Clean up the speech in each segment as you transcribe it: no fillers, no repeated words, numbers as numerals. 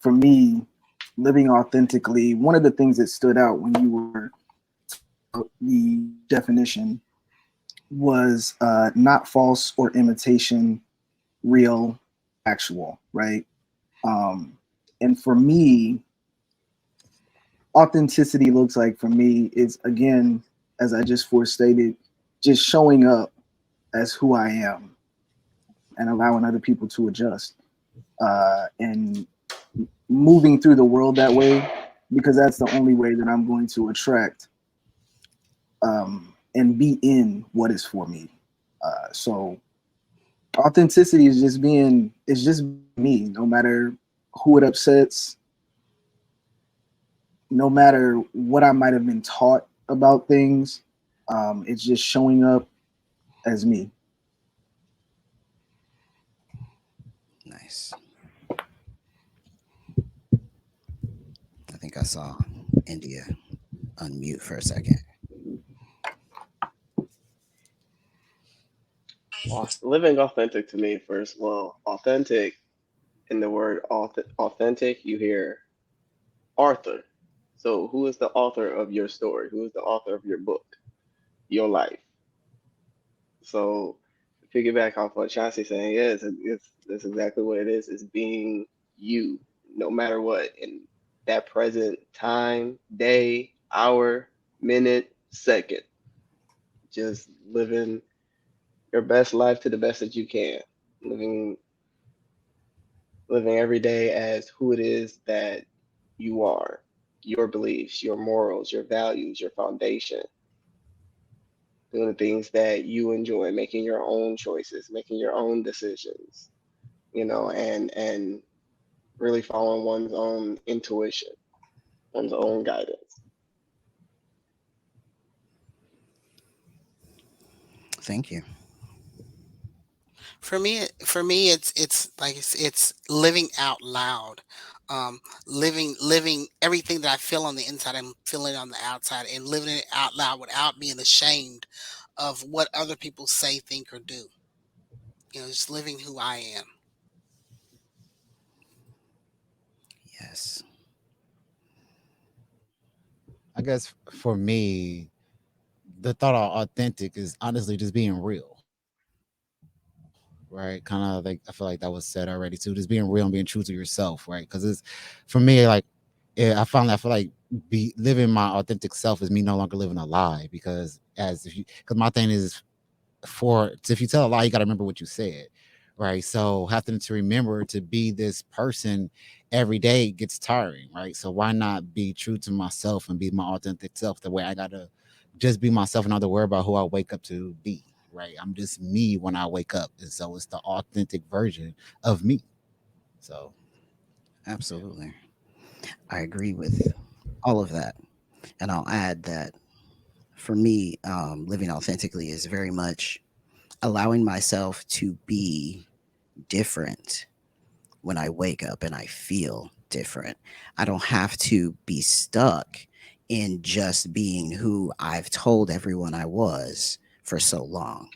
for me, living authentically, one of the things that stood out when you were the definition was not false or imitation, real, actual, right? And for me, authenticity looks like for me is, again, as I just forestated, just showing up as who I am and allowing other people to adjust, and moving through the world that way, because that's the only way that I'm going to attract and be in what is for me. So authenticity is just being, it's just me, no matter who it upsets, no matter what I might have been taught about things. It's just showing up as me. Nice. I think I saw India unmute for a second. Living authentic to me, first of all, authentic in the word authentic, you hear Arthur. So, who is the author of your story? Who is the author of your book? Your life. So, to piggyback off what Chauncey saying, yeah, it's that's exactly what it is. It's being you, no matter what, in that present time, day, hour, minute, second. Just living your best life to the best that you can. Living living every day as who it is that you are, your beliefs, your morals, your values, your foundation, doing the things that you enjoy, making your own choices, making your own decisions, and really following one's own intuition, one's own guidance. Thank you. For me, it's like it's living out loud, living everything that I feel on the inside. I'm feeling it on the outside, and living it out loud without being ashamed of what other people say, think, or do. Just living who I am. Yes. I guess for me, the thought of authentic is honestly just being real, right? Kind of like I feel like that was said already too. Just being real and being true to yourself, right? Because it's for me like, yeah, I feel like be living my authentic self is me no longer living a lie because as if you because my thing is for if you tell a lie, you got to remember what you said, right? So having to remember to be this person every day gets tiring, right? So why not be true to myself and be my authentic self the way I gotta just be myself and not to worry about who I wake up to be, right? I'm just me when I wake up, and so it's the authentic version of me. So yeah. Absolutely. I agree with all of that. And I'll add that for me, living authentically is very much allowing myself to be different when I wake up and I feel different. I don't have to be stuck in just being who I've told everyone I was for so long.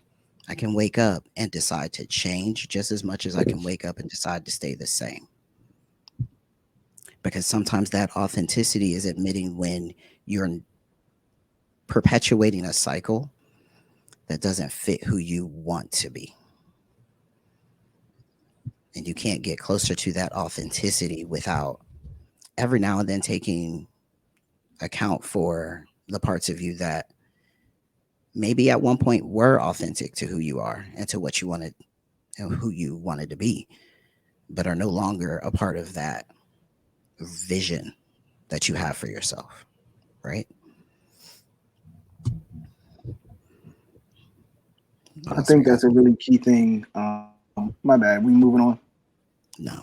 I can wake up and decide to change just as much as I can wake up and decide to stay the same. Because sometimes that authenticity is admitting when you're perpetuating a cycle that doesn't fit who you want to be. And you can't get closer to that authenticity without every now and then taking account for the parts of you that maybe at one point were authentic to who you are and to what you wanted and who you wanted to be, but are no longer a part of that vision that you have for yourself, right? What I else we think got? that's a really key thing. My bad. We moving on. No.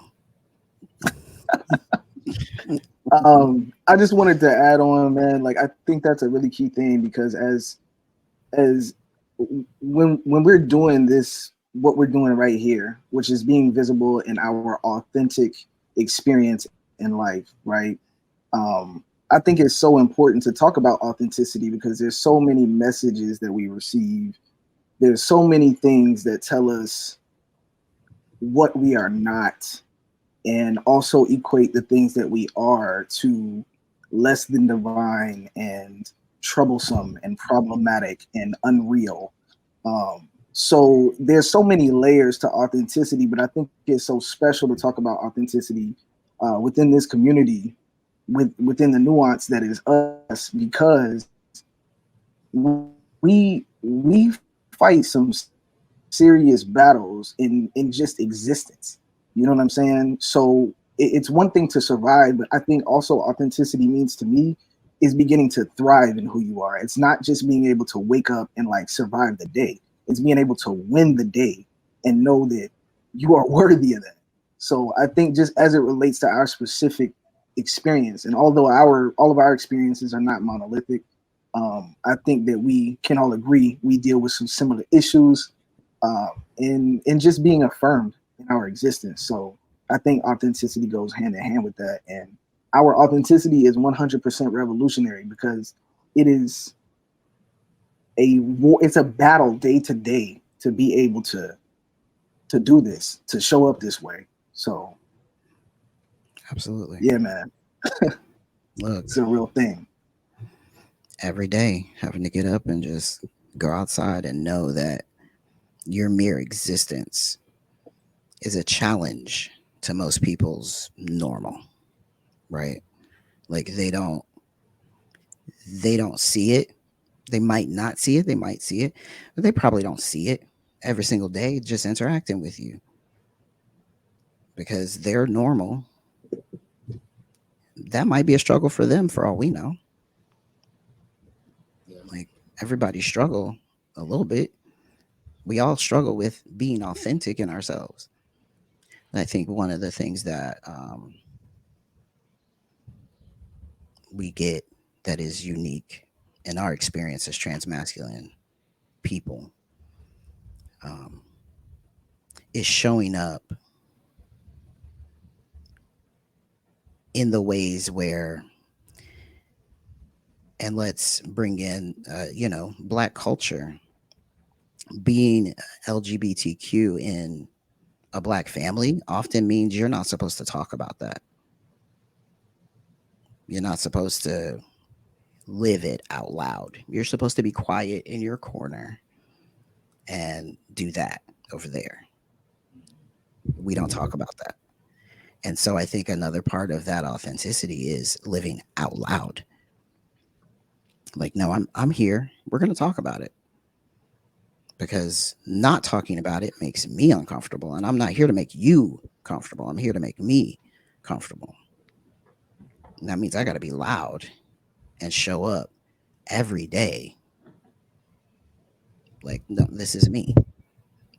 I just wanted to add on, man. Like, I think that's a really key thing because as when we're doing this, what we're doing right here, which is being visible in our authentic experience in life, right? I think it's so important to talk about authenticity because there's so many messages that we receive. There's so many things that tell us what we are not and also equate the things that we are to less than divine and troublesome and problematic and unreal. So there's so many layers to authenticity, but I think it's so special to talk about authenticity within this community, within the nuance that is us, because we fight some serious battles in just existence. You know what I'm saying? So it's one thing to survive, but I think also authenticity means to me is beginning to thrive in who you are. It's not just being able to wake up and like survive the day. It's being able to win the day and know that you are worthy of that. So I think just as it relates to our specific experience, and although our all of our experiences are not monolithic, I think that we can all agree we deal with some similar issues in just being affirmed in our existence. So I think authenticity goes hand in hand with that, and our authenticity is 100% revolutionary because it is a war. It's a battle day to day to be able to do this, to show up this way. So Absolutely. yeah, man, Look, it's a real thing. every day having to get up and just go outside and know that your mere existence is a challenge to most people's normal, right? Like they don't see it. They might not see it, they might see it, but they probably don't see it every single day just interacting with you because they're normal. That might be a struggle for them for all we know. Like everybody struggle a little bit. We all struggle with being authentic in ourselves. And I think one of the things that we get that is unique in our experience as transmasculine people um, is showing up in the ways where, and let's bring in, Black culture, being LGBTQ in a Black family often means you're not supposed to talk about that. You're not supposed to live it out loud. You're supposed to be quiet in your corner and do that over there. We don't talk about that. And so I think another part of that authenticity is living out loud. Like, no, I'm here. We're going to talk about it because not talking about it makes me uncomfortable. And I'm not here to make you comfortable. I'm here to make me comfortable. And that means I got to be loud and show up every day. Like, no, this is me.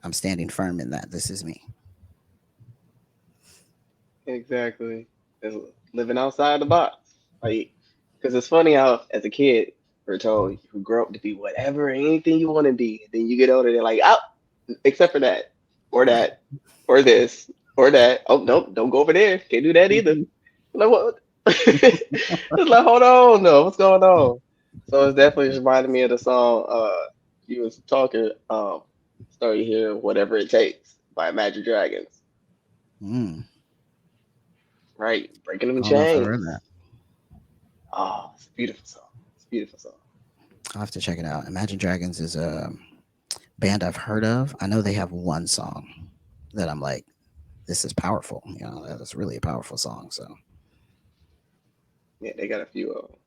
I'm standing firm in that. This is me. Exactly. It's living outside the box. Like, because it's funny how, as a kid, we're told you grow up to be whatever, anything you want to be. And then you get older, they're like, oh, except for Right. that, or this, or that. Oh, no, don't go over there. Can't do that either. Mhm. Like, what? It's like, hold on, no, what's going on? So it's definitely just reminded me of the song you was talking, started hearing Whatever It Takes by Imagine Dragons. Mm. Right, breaking them I don't know if I've heard chains. that. Oh, it's a beautiful song. It's a beautiful song. I'll have to check it out. Imagine Dragons is a band I've heard of. I know they have one song that I'm like, this is powerful. That's really a powerful song. So Yeah, they got a few of them.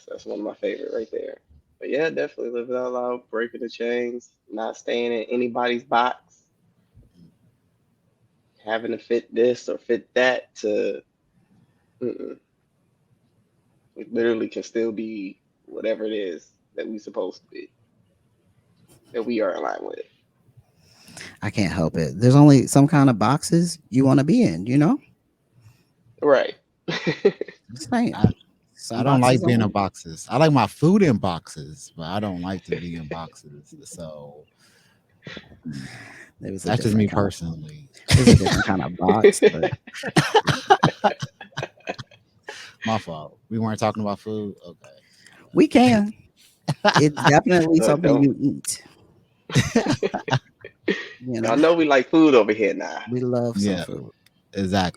That's one of my favorite right there. But yeah, definitely live it out loud, breaking the chains, not staying in anybody's box, having to fit this or fit that to mm-mm. It literally can still be whatever it is that we supposed to be, that we are aligned with. I can't help it. There's only some kind of boxes you want to be in, you know? Right. Just saying. I, Some I don't like boxes being in only. boxes. I like my food in boxes, but I don't like to be in boxes. So There was a that's just me different kind of personally. there's a different kind of box, but My fault. We weren't talking about food. Okay. we can. It's definitely Look, something don't you eat. You y'all know, know we like food over here now. we love some Yeah, food. exactly.